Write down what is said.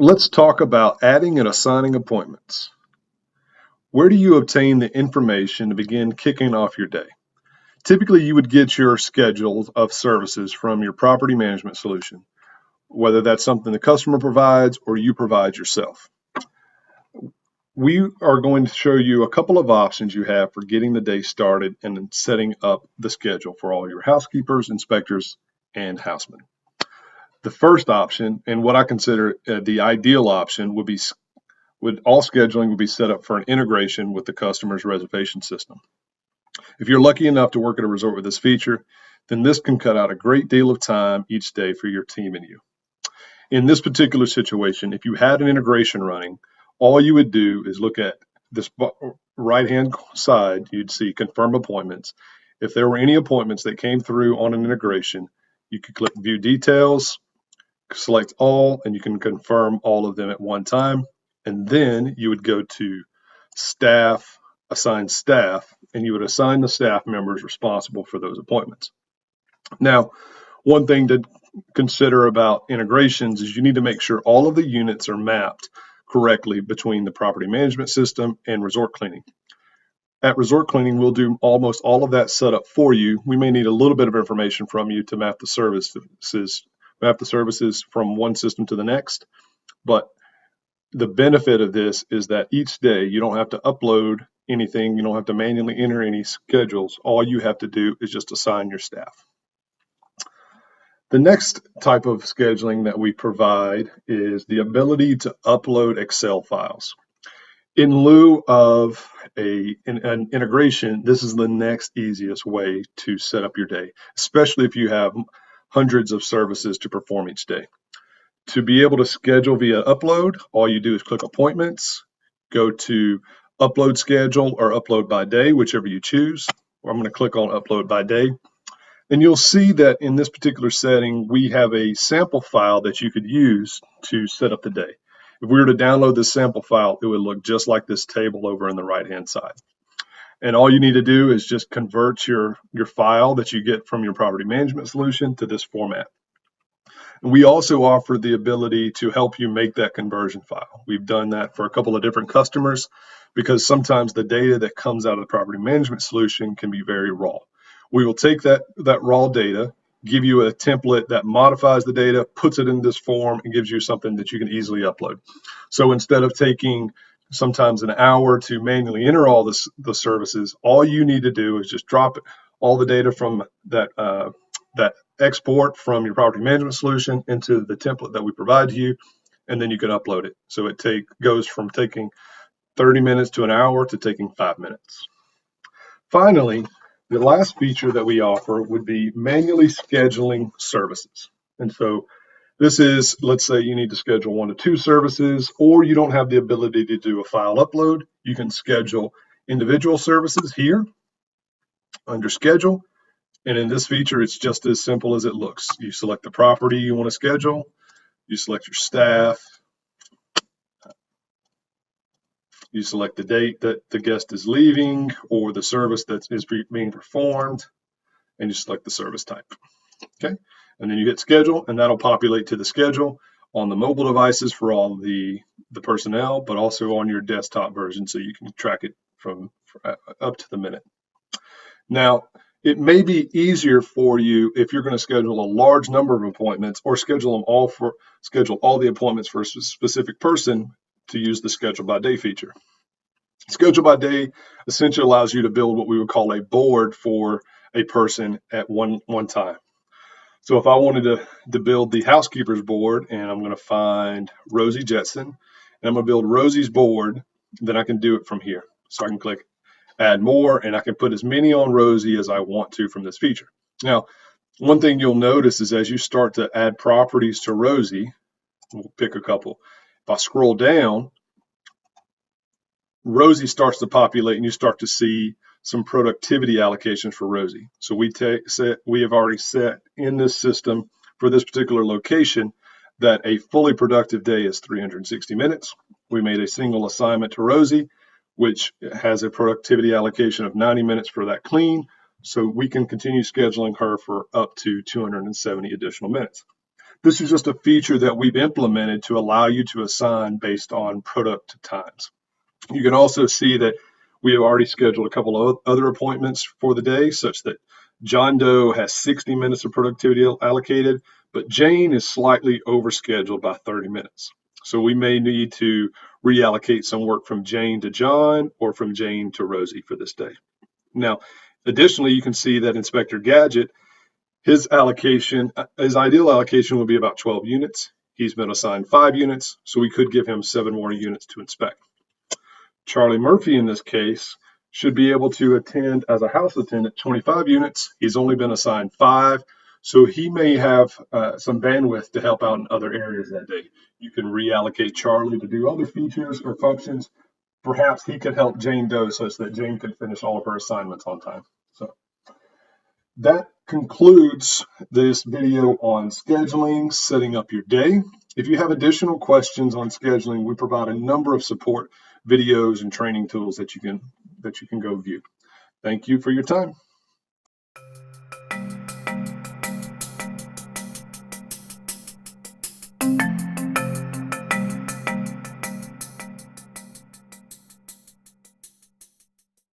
Let's talk about adding and assigning appointments. Where do you obtain the information to begin kicking off your day? Typically, you would get your schedule of services from your property management solution, whether that's something the customer provides or you provide yourself. We are going to show you a couple of options you have for getting the day started and then setting up the schedule for all your housekeepers, inspectors, and housemen. The first option, and what I consider the ideal option, would all scheduling would be set up for an integration with the customer's reservation system. If you're lucky enough to work at a resort with this feature, then this can cut out a great deal of time each day for your team and you. In this particular situation, if you had an integration running, all you would do is look at this right-hand side, you'd see confirm appointments. If there were any appointments that came through on an integration, you could click view details, select all, and you can confirm all of them at one time. And then you would go to staff, assign staff, and you would assign the staff members responsible for those appointments. Now, one thing to consider about integrations is you need to make sure all of the units are mapped correctly between the property management system and resort cleaning. At resort cleaning, we'll do almost all of that setup for you. We may need a little bit of information from you to map the services from one system to the next, but the benefit of this is that each day you don't have to upload anything, you don't have to manually enter any schedules. All you have to do is just assign your staff. The next type of scheduling that we provide is the ability to upload Excel files. In lieu of an integration, this is the next easiest way to set up your day, especially if you have hundreds of services to perform each day. To be able to schedule via upload, all you do is click appointments, go to upload schedule or upload by day, whichever you choose. I'm going to click on upload by day. And you'll see that in this particular setting, we have a sample file that you could use to set up the day. If we were to download this sample file, it would look just like this table over on the right-hand side. And all you need to do is just convert your file that you get from your property management solution to this format. And we also offer the ability to help you make that conversion file. We've done that for a couple of different customers because sometimes the data that comes out of the property management solution can be very raw. We will take that raw data, give you a template that modifies the data, puts it in this form, and gives you something that you can easily upload. So instead of taking sometimes an hour to manually enter all the services, all you need to do is just drop all the data from that export from your property management solution into the template that we provide to you, and then you can upload it. So it goes from taking 30 minutes to an hour to taking 5 minutes. Finally, the last feature that we offer would be manually scheduling services. And so this is, let's say you need to schedule 1 to 2 services, or you don't have the ability to do a file upload. You can schedule individual services here under schedule. And in this feature, it's just as simple as it looks. You select the property you want to schedule, you select your staff, you select the date that the guest is leaving or the service that is being performed, and you select the service type. Okay, and then you hit schedule, and that'll populate to the schedule on the mobile devices for all the personnel, but also on your desktop version so you can track it from up to the minute. Now, it may be easier for you if you're going to schedule a large number of appointments or schedule all the appointments for a specific person to use the schedule by day feature. Schedule by day essentially allows you to build what we would call a board for a person at one time. So if I wanted to build the housekeeper's board, and I'm going to find Rosie Jetson, and I'm going to build Rosie's board, then I can do it from here. So I can click add more, and I can put as many on Rosie as I want to from this feature. Now, one thing you'll notice is as you start to add properties to Rosie, we'll pick a couple. If I scroll down, Rosie starts to populate, and you start to see some productivity allocations for Rosie. So we have already set in this system for this particular location that a fully productive day is 360 minutes. We made a single assignment to Rosie, which has a productivity allocation of 90 minutes for that clean. So we can continue scheduling her for up to 270 additional minutes. This is just a feature that we've implemented to allow you to assign based on product times. You can also see that we have already scheduled a couple of other appointments for the day, such that John Doe has 60 minutes of productivity allocated, but Jane is slightly overscheduled by 30 minutes. So we may need to reallocate some work from Jane to John or from Jane to Rosie for this day. Now, additionally, you can see that Inspector Gadget, his ideal allocation would be about 12 units. He's been assigned 5 units, so we could give him 7 more units to inspect. Charlie Murphy, in this case, should be able to attend as a house attendant 25 units. He's only been assigned 5, so he may have some bandwidth to help out in other areas that day. You can reallocate Charlie to do other features or functions. Perhaps he could help Jane Doe such that Jane could finish all of her assignments on time. So that concludes this video on scheduling, setting up your day. If you have additional questions on scheduling, we provide a number of support videos and training tools that you can go view. Thank you for your time.